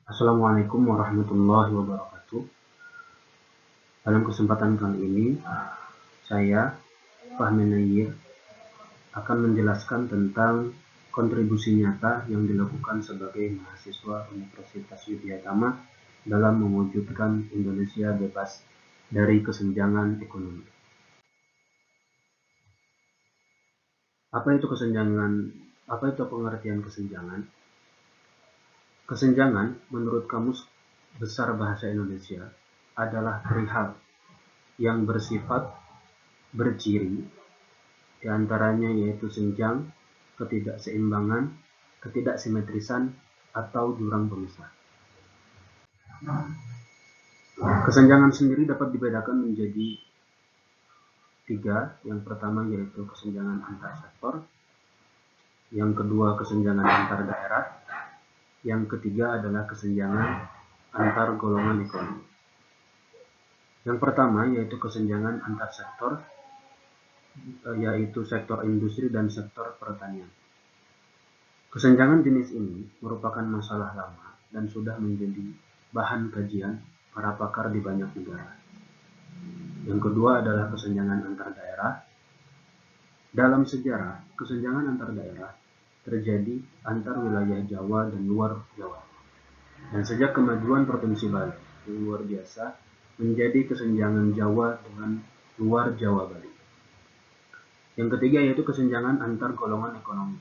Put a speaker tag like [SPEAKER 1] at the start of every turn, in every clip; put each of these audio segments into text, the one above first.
[SPEAKER 1] Assalamualaikum warahmatullahi wabarakatuh. Dalam kesempatan kali ini, saya, Fahmi Nayyir, akan menjelaskan tentang kontribusi nyata yang dilakukan sebagai mahasiswa Universitas Widyatama dalam mewujudkan Indonesia bebas dari kesenjangan ekonomi. Apa itu kesenjangan? Apa itu pengertian kesenjangan? Kesenjangan, menurut Kamus Besar Bahasa Indonesia, adalah perihal yang bersifat berciri, diantaranya yaitu senjang, ketidakseimbangan, ketidaksimetrisan, atau jurang pemisah. Kesenjangan sendiri dapat dibedakan menjadi tiga. Yang pertama yaitu kesenjangan antar sektor, yang kedua kesenjangan antar daerah, yang ketiga adalah kesenjangan antar golongan ekonomi. Yang pertama yaitu kesenjangan antar sektor, yaitu sektor industri dan sektor pertanian. Kesenjangan jenis ini merupakan masalah lama dan sudah menjadi bahan kajian para pakar di banyak negara. Yang kedua adalah kesenjangan antar daerah. Dalam sejarah, kesenjangan antar daerah terjadi antar wilayah Jawa dan luar Jawa. Dan sejak kemajuan Provinsi Bali yang luar biasa, menjadi kesenjangan Jawa dengan luar Jawa Bali. Yang ketiga yaitu kesenjangan antar golongan ekonomi.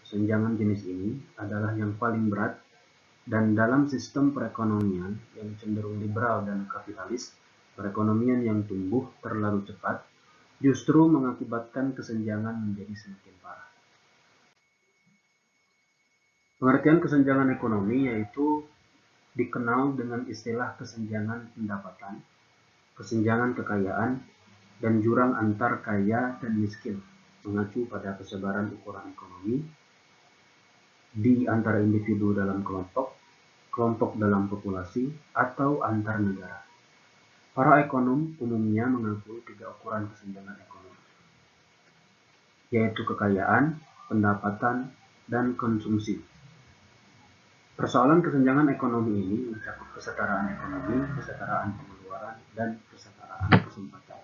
[SPEAKER 1] Kesenjangan jenis ini adalah yang paling berat, dan dalam sistem perekonomian yang cenderung liberal dan kapitalis, perekonomian yang tumbuh terlalu cepat justru mengakibatkan kesenjangan menjadi semakin parah. Pengertian kesenjangan ekonomi yaitu dikenal dengan istilah kesenjangan pendapatan, kesenjangan kekayaan, dan jurang antar kaya dan miskin, mengacu pada kesebaran ukuran ekonomi di antara individu dalam kelompok, kelompok dalam populasi, atau antar negara. Para ekonom umumnya mengakui tiga ukuran kesenjangan ekonomi, yaitu kekayaan, pendapatan, dan konsumsi. Persoalan kesenjangan ekonomi ini mencakup kesetaraan ekonomi, kesetaraan pengeluaran, dan kesetaraan kesempatan.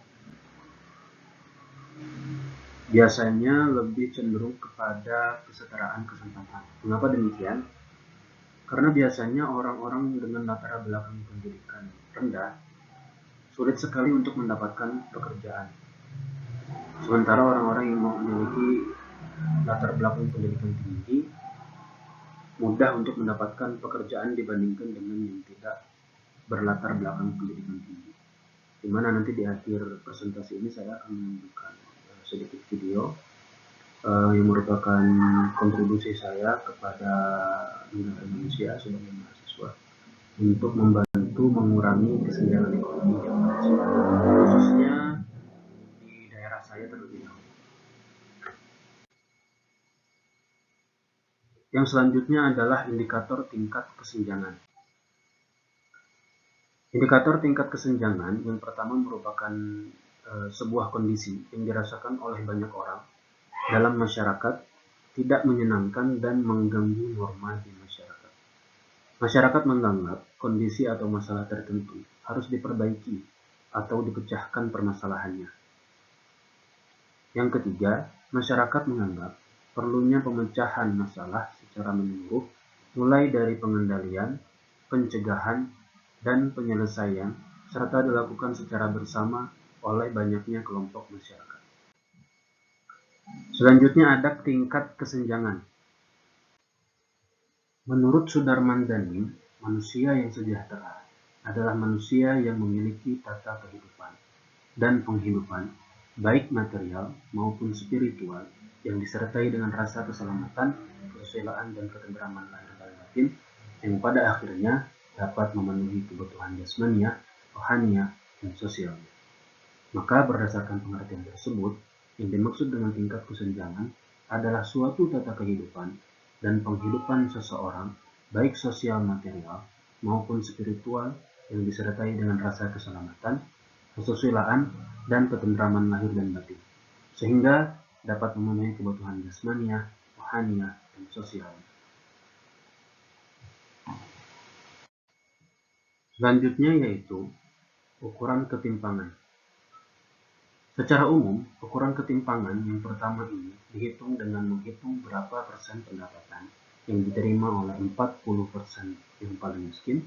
[SPEAKER 1] Biasanya lebih cenderung kepada kesetaraan kesempatan. Mengapa demikian? Karena biasanya orang-orang dengan latar belakang pendidikan rendah sulit sekali untuk mendapatkan pekerjaan. Sementara orang-orang yang memiliki latar belakang pendidikan tinggi mudah untuk mendapatkan pekerjaan dibandingkan dengan yang tidak berlatar belakang pendidikan tinggi. Dimana nanti di akhir presentasi ini saya akan menunjukkan sedikit video yang merupakan kontribusi saya kepada negara Indonesia sebagai mahasiswa untuk membantu mengurangi kesenjangan ekonomi di Indonesia, khususnya di daerah saya terlebih dahulu. Yang selanjutnya adalah indikator tingkat kesenjangan. Indikator tingkat kesenjangan yang pertama merupakan sebuah kondisi yang dirasakan oleh banyak orang dalam masyarakat, tidak menyenangkan dan mengganggu norma di masyarakat. Masyarakat menganggap kondisi atau masalah tertentu harus diperbaiki atau dipecahkan permasalahannya. Yang ketiga, masyarakat menganggap perlunya pemecahan masalah secara menyeluruh, mulai dari pengendalian, pencegahan, dan penyelesaian, serta dilakukan secara bersama oleh banyaknya kelompok masyarakat. Selanjutnya ada tingkat kesenjangan. Menurut Sudarman Dhanim, manusia yang sejahtera adalah manusia yang memiliki tata kehidupan dan penghidupan, baik material maupun spiritual, yang disertai dengan rasa keselamatan, kesusilaan, dan ketentraman lahir dan batin, yang pada akhirnya dapat memenuhi kebutuhan jasmania, rohania, dan sosialnya. Maka berdasarkan pengertian tersebut, yang dimaksud dengan tingkat kesenjangan adalah suatu tata kehidupan dan penghidupan seseorang, baik sosial material maupun spiritual, yang disertai dengan rasa keselamatan, kesusilaan, dan ketentraman lahir dan batin, sehingga dapat memenuhi kebutuhan jasmania, rohania, dan sosialnya. Selanjutnya yaitu ukuran ketimpangan. Secara umum, ukuran ketimpangan yang pertama ini dihitung dengan menghitung berapa persen pendapatan yang diterima oleh 40% yang paling miskin,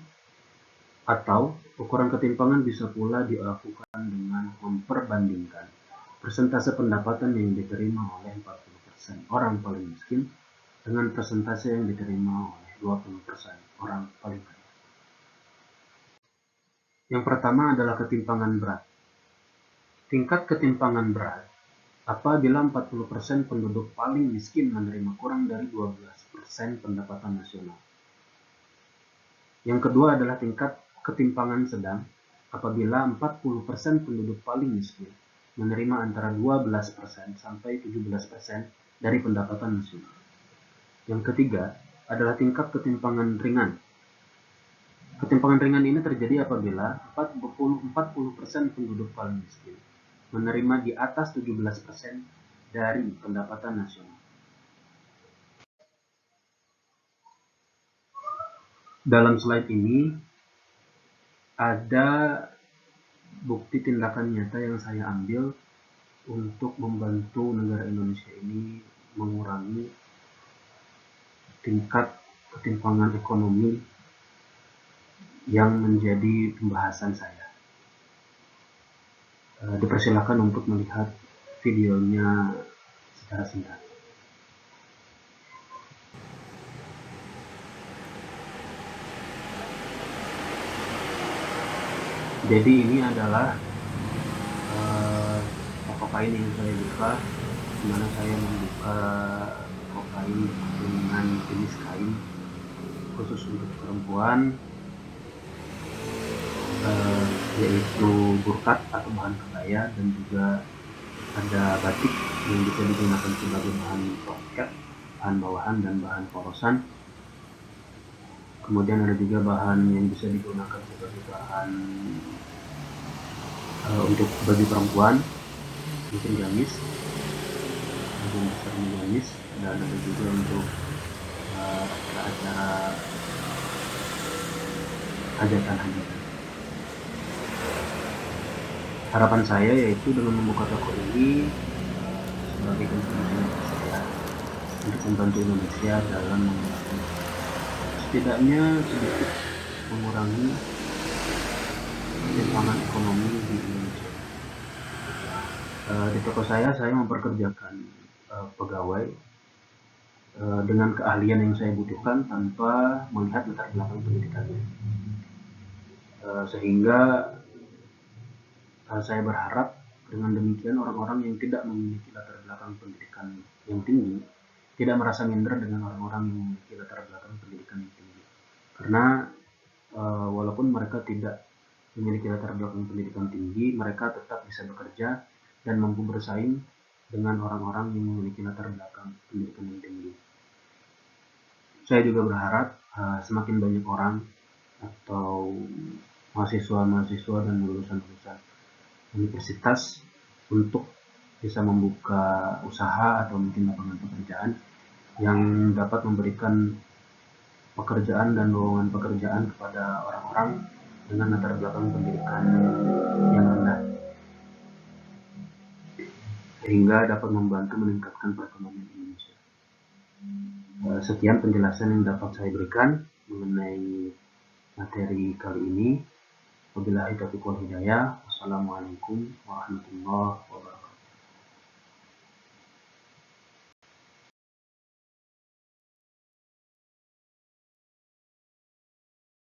[SPEAKER 1] atau ukuran ketimpangan bisa pula dilakukan dengan memperbandingkan persentase pendapatan yang diterima oleh 40% orang paling miskin dengan persentase yang diterima oleh 20% orang paling kaya. Yang pertama adalah ketimpangan berat. Tingkat ketimpangan berat apabila 40% penduduk paling miskin menerima kurang dari 12% pendapatan nasional. Yang kedua adalah tingkat ketimpangan sedang apabila 40% penduduk paling miskin menerima antara 12% sampai 17% dari pendapatan nasional. Yang ketiga adalah tingkat ketimpangan ringan. Ketimpangan ringan ini terjadi apabila 40% penduduk paling miskin menerima di atas 17% dari pendapatan nasional. Dalam slide ini ada bukti tindakan nyata yang saya ambil untuk membantu negara Indonesia ini mengurangi tingkat ketimpangan ekonomi yang menjadi pembahasan saya. Dipersilakan untuk melihat videonya secara singkat. Jadi ini adalah kokain yang saya buka, di mana saya membuka kokain dengan jenis kain khusus untuk perempuan, yaitu burkat atau bahan kebaya, dan juga ada batik yang bisa digunakan sebagai bahan roket, bahan bawahan, dan bahan polosan. Kemudian ada juga bahan yang bisa digunakan sebagai bahan untuk baju perempuan, mungkin gamis, bagian besar gamis, dan ada juga untuk acara-acara hajatan-hajatan. Harapan saya yaitu dengan membuka toko ini sebagai kontribusi saya untuk membantu Indonesia dalam setidaknya sedikit mengurangi ketimpangan ekonomi di Indonesia. Di toko saya memperkerjakan pegawai dengan keahlian yang saya butuhkan tanpa melihat latar belakang pendidikannya, sehingga saya berharap dengan demikian orang-orang yang tidak memiliki latar belakang pendidikan yang tinggi tidak merasa minder dengan orang-orang yang memiliki latar belakang pendidikan yang tinggi, karena walaupun mereka tidak memiliki latar belakang pendidikan tinggi, mereka tetap bisa bekerja dan mampu bersaing dengan orang-orang yang memiliki latar belakang pendidikan yang tinggi. Saya juga berharap semakin banyak orang atau mahasiswa-mahasiswa dan lulusan-lulusan universitas untuk bisa membuka usaha atau mungkin lapangan pekerjaan yang dapat memberikan pekerjaan dan lowongan pekerjaan kepada orang-orang dengan latar belakang pendidikan yang rendah, sehingga dapat membantu meningkatkan perekonomian Indonesia. Sekian penjelasan yang dapat saya berikan mengenai materi kali ini. Wabillahi taufiq wal hidayah. Wassalamualaikum warahmatullahi wabarakatuh.